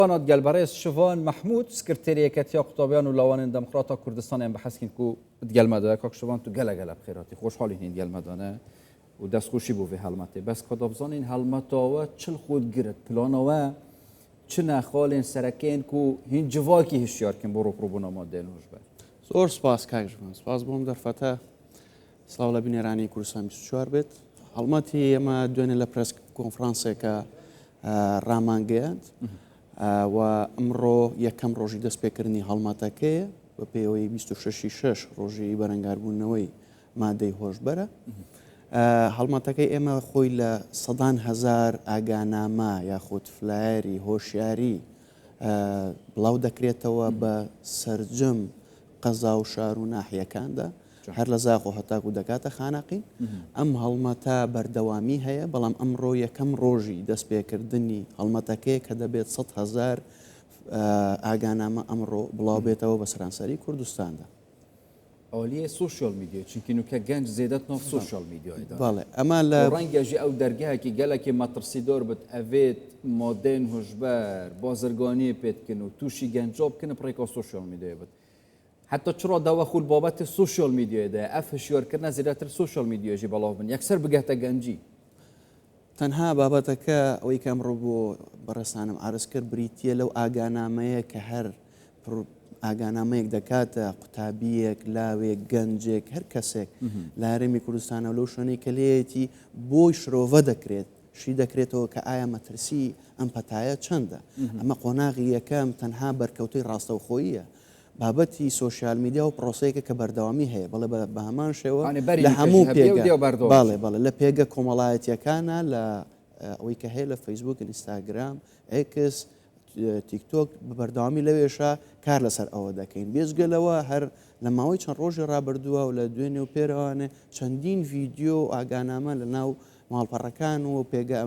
كانت جالبريس شوفان محمود سكرتيرية كتيا قطابيان ولوان ديمقراطا كردستان ام بحسكين كو ديال مدى كاك شوفان تو جلا بخيراتي خوش حالين ديال مدانه ودست خوشي بو في حالماتي بس كدابزانين حالماتاوا چل خود گرت پلانوا چنا خالين سرکین کو هین جواکی هشیار کن برو پروبونا ماده نوجبه زۆر سپاس کاک ژوان سپاس بۆم دەرفەتە سڵاو لە بنێرانی کوردستان 24 بێت هەڵمەتی ئێمە دوێنێ لە پرس کۆنفرانسێکە ڕامانگەیاند و ئەمڕۆ یەکەم ڕۆژی دەستپێکردنی هەڵمەتەکەیە بە پێوەی 26 ڕۆژی بەرەنگاربوونەوەی مادەی هۆشبەرە هەڵمەتەکەی ئێمە خۆی لە سەدان هەزار ئاگانامە یاخود فلایەری هۆشیاری بڵاو دەکرێتەوە بە سەرجەم قەزا و شار و ناحیەکاندا هەر لە زاخ و هەتاک و دەکاتە خانەقین ئەم هەڵمەتە بەردەوامی هەیە بەڵام ئەمڕۆ یەکەم ڕۆژی دەستپێکردنی هەڵمەتەکەی کە دەبێت 100 هزار ئاگانامە ئەمڕۆ بڵاو بێتەوە بە سەرانسەری کوردستاندا عالیه سوشیال میدیا چونکی نو که گنج زیادت ناف سوشیال میدیا ایده بله اما رنگ جی او درگاه که گله که مترسی دار بد اوید مادن هجبر بازرگانی پید کنو توشی گنجاب کنه پریکا سوشیال میدیا بد حتی چرا دوا خول بابت سوشیال میدیا ایده اف هشیار کردن زیادتر سوشیال میدیا جی بالا بن یکسر بگهت گنجی تەنها بابەتەکە ئەوەی کەم ڕۆ بۆ بەڕێستانم عرض کرد بریتیە لەو ئاگانامەیە کە هەر ئاگانامەیەک دەکاتە قوتابیەک لاوێک گەنجێک هەر کەسێک لە هەرێمی کوردستانە لەو شوێنەی کە لێیەتی بۆی شرۆڤە دەکرێت شی دەکرێتەوە کە ئایا مەترسی ئەم پەتایە چەندە ئەمە قۆناغی یەکەم تەنها بەرکەوتەی ڕاستەوخۆییە بابەتی سوۆشیال میدیا و پرۆسەیەکە کە بەردەوامی هەیە بەڵێ بە هەمان شێوە لە هەموو باڵێ بەڵێ لە پێگە کۆمەڵایەتیەکانە لە ئەوەی کە هەیە لە فەیسبوک ئینستاگرام ئێکس تیکتۆک بەردەوامی لەوێشە کار لەسەر ئەوە دەکەین بێزگەلەوە هەر لە ماوەی چەند ڕۆژی ڕابردووە و لە دوێنێ و پێرەوانێ چەندین ڤیددیۆ و ئاگانامە لە ناو ماڵپەڕەکان و پێگە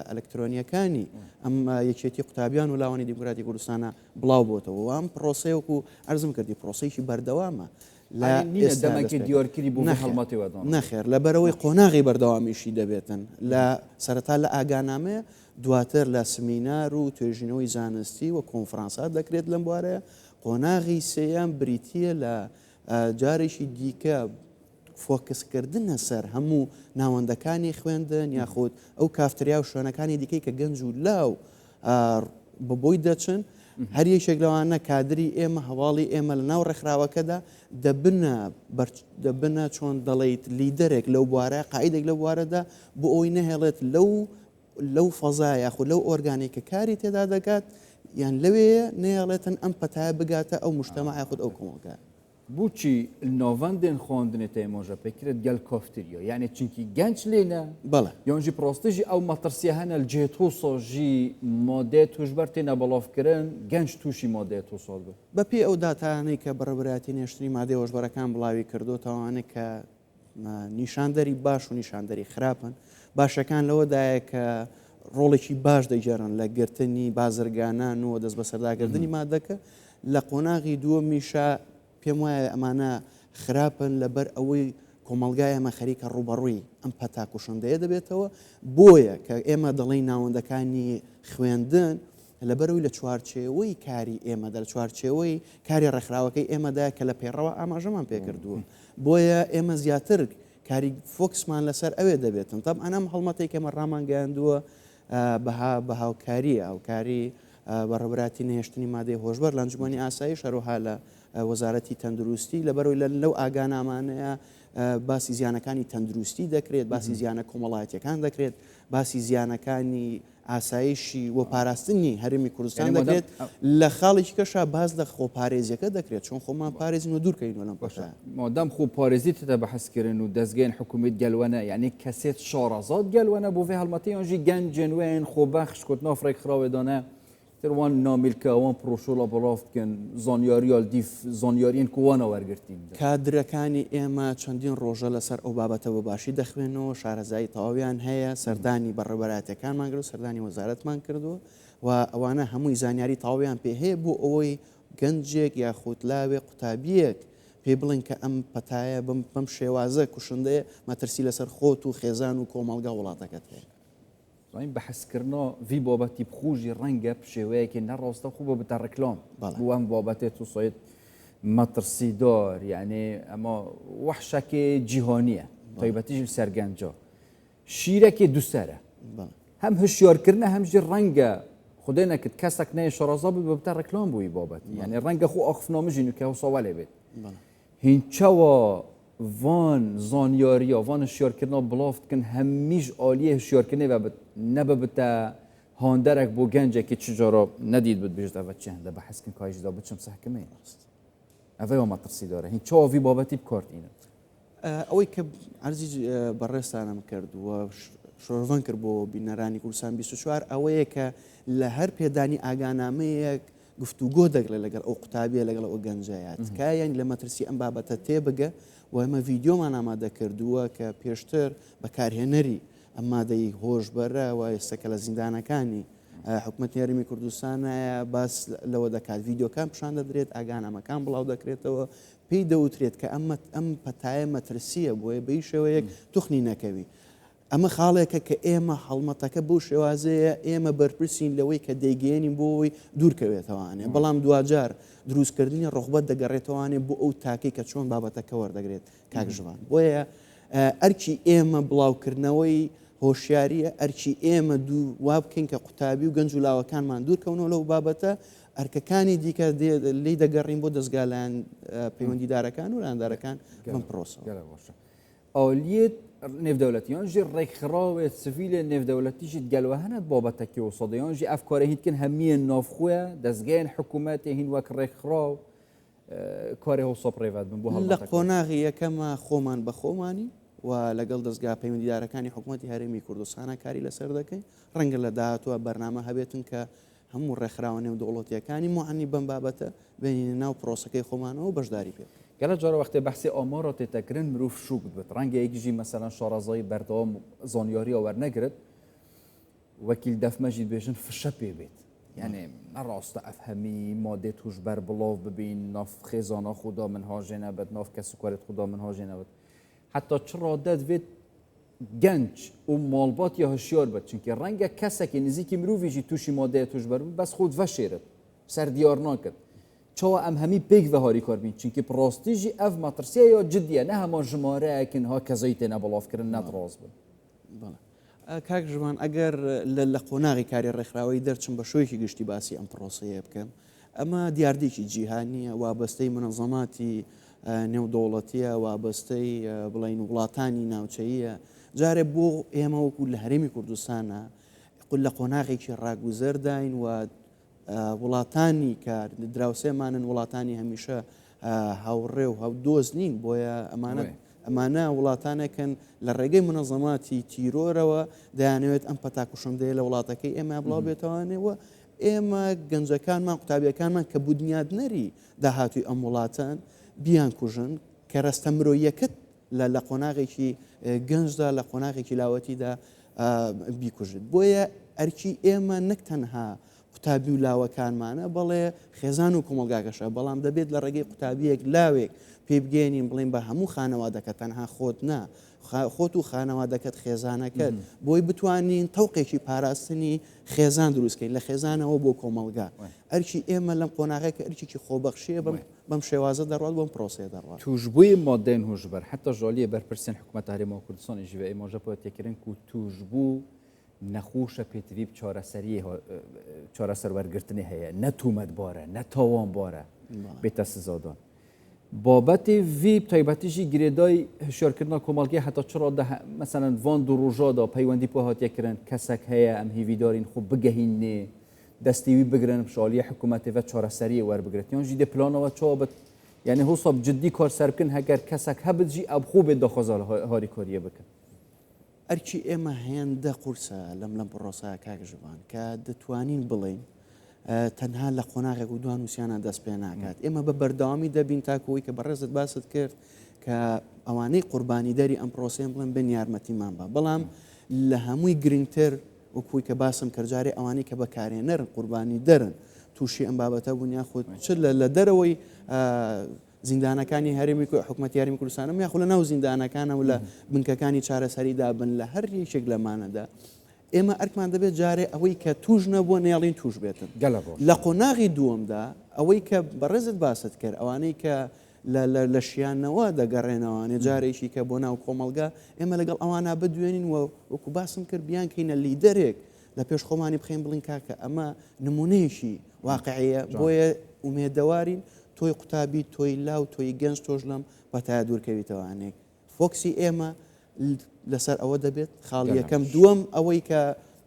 ئەلکترۆنیەکانی ئەم یەکێتی قوتابیان و لاوانی دیموکراتی کوردستانە بڵاو بۆتەوە ئەم پرۆسەیەکو ئەرزم کردی پرۆسەیەکی بەردەوامە دەمەکی دیارکردی بۆ هەڵمەتەوە نەخێر لەبەرەوەی قۆناغی بەردەوامیشی دەبێتن لە سەرەتا لە ئاگانامەیە دواتر لە سمینار و توێژینەوەی زانستی و کۆنفرانسات دەکرێت لەم بوارەیە قۆناغی سێیان بریتیە لە جارێکی دیکە فۆکسکردنە سەر هەموو ناوەندەکانی خوێندن یاخود ئەو کافتریا و شوێنەکانی دیکەی کە گەنج و لاو بەبۆی دەچن هەر یەکێک لەوانە کادری ئێمە هەواڵی ئێمە لە ناو ڕێکخراوەکەدا دەبنە چۆن دەڵێیت لیدەرێک لەو بوارە قاعیدێک لەو بوارەدا بۆ ئەوی نەهێڵێت لەو فەزا یاخود لەو ئۆرگانی کە کاری تێدا دەکات یان لەوەیە نێڵێتن ئەم پەتایە بگاتە ئەو مجتەمع یاخود ئەو کۆمەلگا بوچی ناوەندێن خواندنێتە مۆژە پێکرێت گەل کافتریۆ یعنی چونکی گەنج لێنە بەڵێ یانجی پرۆستژی ئەو مەترسیە هەنە جێتۆسۆژی مادێ توشبەر تێنە بەڵاوکردن گەنج تووشی مادێ تۆسۆڵ بێت بەپێ ئەو داتانەی کە بەڕێبەتی نێشتنی مادەی هۆشبەرەکان بڵاوی کردوتەوانە کە نیشاندەری باش و نیشاندەری خراپن باشەکان لەوەدایە کە ڕۆڵێکی باش دەیجێڕن لە گرتنی بازرگانان و دەست بە سەرداگردنی مادەکە لە قۆناغی دووەمیشە پێم وایە ئەمانە خراپن لەبەر ئەوەی کۆمەلگای ئەمە خەریکە ڕوبەڕووی ئەم پەتاکوشندەیە دەبێتەوە بۆیە کە ئێمە دەڵێن ناوەندەکانی خوێندن لەبەرەوەی لە چوارچێوەی کاری ئێمەدا لە چوارچێوەی کاری ڕێکخراوەکەی ئێمەدا کە لە پێڕەوە ئاماژەمان پێکردووە بۆیە ئێمە زیاتر کاری فۆکسمان لەسەر ئەوێ دەبێتن تەم ئەنەم هەڵمەتێک ئێمە ڕامان گەیاندووە بە هاوکاریە هاوکاری بەڕێبەتی نێشتنی مادەی هۆشبەر لە ئەنجومەنی ئاسایی شەروها لە وەزارەتی تەندروستی لەبەرەوەی لەو ئاگانامانەیە باسی زیانەکانی تەندروستی دەکرێت باسی زیانە کۆمەڵایەتیەکان دەکرێت باسی زیانەکانی ئاسایشی و پاراستنی هەرێمی کوردستان دەکرێت لە خاڵێکی کەشە باز لە خۆپارێزیەکە دەکرێت چۆن خۆمان پارێزین و دوورکەین لەم پاشە مادام خۆ پارێزیتە بەحەسکردن و دەستگەین حکوومەت گەلوەنە یعنی کەسێت شارەزاد گەلوەنە بۆ vê هەڵمەتی یانجی گەنجێن خۆبەخش کۆتنا ڕێکخراوێدانە وان نامیلکە ئەوان پرۆشۆڵە بەڵاوکەن زانیاریال دیف زانیارین کووانە وەرگرتین کادرەکانی ئێمە چەندین ڕۆژە لەسەر ئەو بابەتەوە باشی دەخوێنەوە شارەزایی تەواویان هەیە سەردانی بەڕێبەراتەکانمان کرد سەردانی وەزارەتمان کردووە و ئەوانە هەمووی زانیاری تەواویان پێ هەیە بۆ ئەوەی گەنجێک یاخود لاوێ قوتابیەک پێ بڵین کە ئەم پەتایە بەم شێوازە کوشندەیە مەترسی لەسەر خۆت و خێزان و کۆمەڵگا وڵاتەکەت هەیە زين بحسكرنا في بابتي بخوجي رنجة بشوية كي نراستا خوبة بتاع ركلام بوام بابتي تصيد مترسيدار يعني اما وحشة كي جهانية طيب تيجي سرگنجا شیره که دوسره هم هشیار کرنه هم جی رنگ خدای نکد کسک نه شرازا بود ببتر رکلام بوی بابت یعنی رنگ خو آخفنامه جینو که حساوله بید هینچوا وان زانیاریا وان هشیار کرنه بلافت کن همیش عالیه هشیار کرنه و نببتا هاندرک بو گنجه که چجارا ندید بود بیشتر و چه هنده بحث کن کایش دا بچم سحکمه اوه و مطرسی داره هینچوا وی بابتی بکارت اینه ئەوەی کە عەرزی بەڕێستانم کرد و شۆڕڤەن کرد بۆ بینەرانی کوردستان 24 ئەوەیە کە لە هەر پێدانی ئاگانامەیەک گفتوگۆ دەگڵێت لەگەڵ ئەو قوتابیە لەگەڵ ئەو گەنجایە تکایان لە مەترسی ئەم بابەتە تێبگە و ئەمە ڤیدیۆمان ئامادە کردووە کە پێشتر بەکارهێنەری ئەم مادەی هۆشبەرە و ئێستاکە لە زیندانەکانی حکوومەتی هەرێمی کوردستانە باس لەوە دەکات ڤیدیۆکان پیشان دەدرێت ئاگانامەکان بڵاو دەکرێتەوە پێی دەوترێت کە ئەم پەتایە مەترسیە بۆیە بەی شێوەیەک توخنی نەکەوی ئەمە خاڵێکە کە ئێمە هەڵمەتەکە بۆ شێوازەیە ئێمە بەرپرسین لەوەی کە دەیگەێنین بۆەوەی دوورکەوێتەوانێ بەڵام دوجار دروستکردنی ڕۆخبەت دەگەڕێتەوانێ بۆ ئەو تاکەی کە چۆن بابەتەکە وەردەگرێت کاکژوان بۆیە ئەرکی ئێمە بڵاوکردنەوەی هۆشیاریە ئەرکی ئێمە دوو وا بکەین کە قوتابی و گەنج و لاوەکانمان دوورکەونەوە لەو بابەتە ئەرکەکانی دیکە لی دەگەڕین بۆ دەستگالان پەیوەندیدارەکان و لاندارەکان بم پرۆسە ئالیت نێودەوڵەتیان ژی ڕێکخراوێت سڤیلە نێودەوڵەتیشی گەلوهەنە بابەتەکی وسەدەیان ژی ئەفکارە هیتکن هەمیە نافخوێ دەستگەیان حکوومەتی هین وەک ڕێکخراو کاری هەوسەپڕێڤەت بن بۆ لە قۆناغی یەکەمە خۆمان بە خۆمانی و لەگەڵ دەستگا پەیوەندیدارەکانی حکوومەتی هەرێمی کوردستانە کاری لەسەر دەکەین ڕەنگە لە داهاتوە بەرنامە هەبێتن کە هەموو ڕێکخراوە نێودەوڵەتیەکانی موعنی بەم بابەتە بینینە ناو پرۆسەکەی خۆمانەوە و بەشداری پێ گەلە جارە وەختێ بەحسی ئامارە تێتەکردن مرۆڤ شوک بێت ڕەنگە یەکیژی مەسەلەن شارەزایی بەردەوام زانیاریە وەرنەگرت وەکیل دەفمەژی بێژن فشە پێ بێت یعنی نەڕاستە ئەفهەمی مادێ توش بەر بڵاو ببین ناف خێزانە خودا من هاژێنە بێت ناف کەسوکارێت خودا من هاژێنە بێت حتا چڕا دەدوێت گەنج و ماڵبات یا هەشیار بێت چونکە ڕەنگە کەسێکی نزیکی مرۆڤیژی تووشی مادەیە توش بەر بەس خۆت ڤەشێرت سەر دیار ناکرد چاوە ئەم هەمی پێک بەهاری کار بین چونکە پڕاستیژی ئەف مەترسیە یا جدیە نە هەمان ژمارەیەکن ها کەزەی تێنە بەڵاوکردن نەدڕاست بن کاک ژوان ئەگەر لە قۆناغی کاری ڕێکخراوەی دەرچم بە شوێکی گشتی باسی ئەم پرۆسەیە بکەم ئەمە دیاردێکی جیهانیە وابەستەی منەظەماتی نێودەوڵەتیە وابەستەی بڵین وڵاتانی ناوچەیە جارێ بۆ ئێمە وەکو لە هەرێمی کوردستانە لە قۆناغێکی ڕاگوزەرداین و وڵاتانی کە دراوسێمانن وڵاتانی هەمیشە هاوڕێ و هەودۆست نین بۆیە ئەمانە وڵاتانێکن لە ڕێگەی منەظەماتی تیرۆرەوە دەیانەوێت ئەم پەتاکوشندەیە لە وڵاتەکەی ئێمە بڵاو بێتەوانێەوە ئێمە گەنجەکانمان قوتابیەکانمان کە بودنیادنەری داهاتووی ئەم وڵاتان بیان کوژن کە ڕستە مرۆیەکەت لە قۆناغێکی گەنجدا لە قۆناغێکی لاوەتیدا بیکوژت بۆیە ئەرکی ئێمە نەک تەنها قوتابی و لاوەکانمانە بەڵێ خێزان و کۆمەلگاکەشە بەڵام دەبێت لە ڕێگەی قوتابیەک لاوێک پێ بگەێنین بڵین بە هەموو خانەوادەکە تەنها خۆت نا خۆت و خانەوادەکەت خێزانەکەت بۆی بتوانین تەوقێکی پاراستنی خێزان دروستکەین لە خێزانەوە بۆ کۆمەلگا ئەرکی ئێمە لەم قۆناغەکە ئەرکێکی خۆبەخشیە بەم شێوازە دەڕات بۆم پرۆسێ دەڕات توشبووی مادەین هۆشبەر حتا ژالیە بەرپرسیان حکوومەت هەرێمەوە کوردستانی ژێ ئێمەژە پۆتێکردن و توشبوو نەخۆشە پێتوی چارەسەر وەرگرتنی هەیە نەتومەتبارە نەتاوانبارە بێتە سزادان بابەتی وی تایبەتیژی گرێدای هشیارکردنا کۆمەڵگەی حتا چڕا مەسەلەن وان دوو ڕۆژادا پەیوەندی پۆ هاتیەکردن کەسێک هەیە ئەم هیویدارین خوب بگەهینێ دەستیوی بگرن شالیە حکوومەتی و چارەسەریە وەربگرێت یانژی دێ پلانەوە چاوە یعنی هوساب جدی کار سەر بکەن هەگەر کەسێک هەبتژی ئەو خوو بێت داخوازە هاریکاریە بکەن ئەرکی ئێمە هێندە قورسە لەم پڕۆسە کاک ژوان کە دەتوانین بڵین تەنها لە قۆناغێک و دوان وسییانە دەست پێ ناکات ئێمە بە بەردەوامی دەبین تاکەوەی کە بەڕێزت باست کرد کە ئەوانەی قوربانی دەری ئەم پرۆسەیان بڵێن بن یارمەتیمان بە بەڵام لە هەمووی گرنگتر وەکوی کە باسم کردجارێ ئەوانەی کە بەکارێنەرن قوربانی دەرن تووشی ئەم بابەتە بوون یاخود چ لە دەرەوەی زیندانەکانی هەرێمی حکوومەتی یاریمی کوردستانم یاخود لە ناو زیندانەکانە و لە بنکەکانی چارەسەریدا بن لە هەر یەکێک لەمانەدا ئێمە ئەرکمان دەبێت جارێ ئەوەی کە توش نەبووە نێڵین توش بێتن گەلە ڕۆژ لە قۆناغی دووەمدا ئەوەی کە بەڕێزت باست کرد ئەوانەی کە لە شیانەوە دەگەڕێنەوەوانێ جارێکی کە بۆ ناو کۆمەلگا ئێمە لەگەڵ ئەوانە بدوێنین وەکو باسم کرد بیان کەینە لیدەرێک لە پێش خۆمانی بخێن بڵین کاکە ئەمە نمونەیەشی واقعەیە بۆیە ئومێدەوارین تۆی قوتابی تۆی لاو تۆی گەنج تۆش لەم بەتایە دوورکەویتەوانێک فۆکسی ئێمە لەسەر ئەوە دەبێت خاڵ یەکەم دووەم ئەوەی کە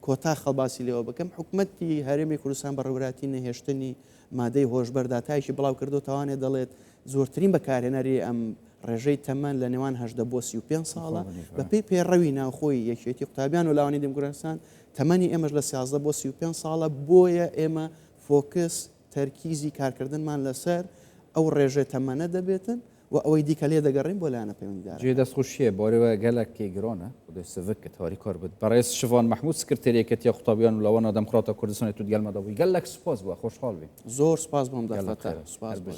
کۆتا خەڵباسی لێەوە بکەم حکوومەتی هەرێمی کوردستان بە ڕێوراتی نەهێشتنی مادەی هۆشبەردا تایشی بڵاو کردوتەوانێ دەڵێت زۆرترین بەکارهێنەری ئەم ڕێژەی تەمەەن لە نێوان 18 بۆ 35 ساڵە بە پێی پێڕەوی ناوخۆی یەکێتی قوتابیان و لاوانی دموکراسان تەمەنی ئێمەش لە 13 بۆ 35 ساڵە بۆیە ئێمە فۆکس تەرکیزی کارکردنمان لەسەر ئەو ڕێژە تەمەنە دەبێتن و ئەوەی دیکە لێ دەگەڕین بۆ لایەنە پەیوەندیدار جێ دەستخۆشیە بۆرەوە گەلێکی گرۆنە خودی سڤک کە تاری کار بێت بەڕێز شڤان محمود سکرتێریەکەتی قوتابیان و لەوانە دەموکراتە کوردستانی تو گەلمەدەبووی گەلێک سپاس بووە خۆشحاڵ بێ زۆر سپاس بۆم دەفەتە سپاس بۆ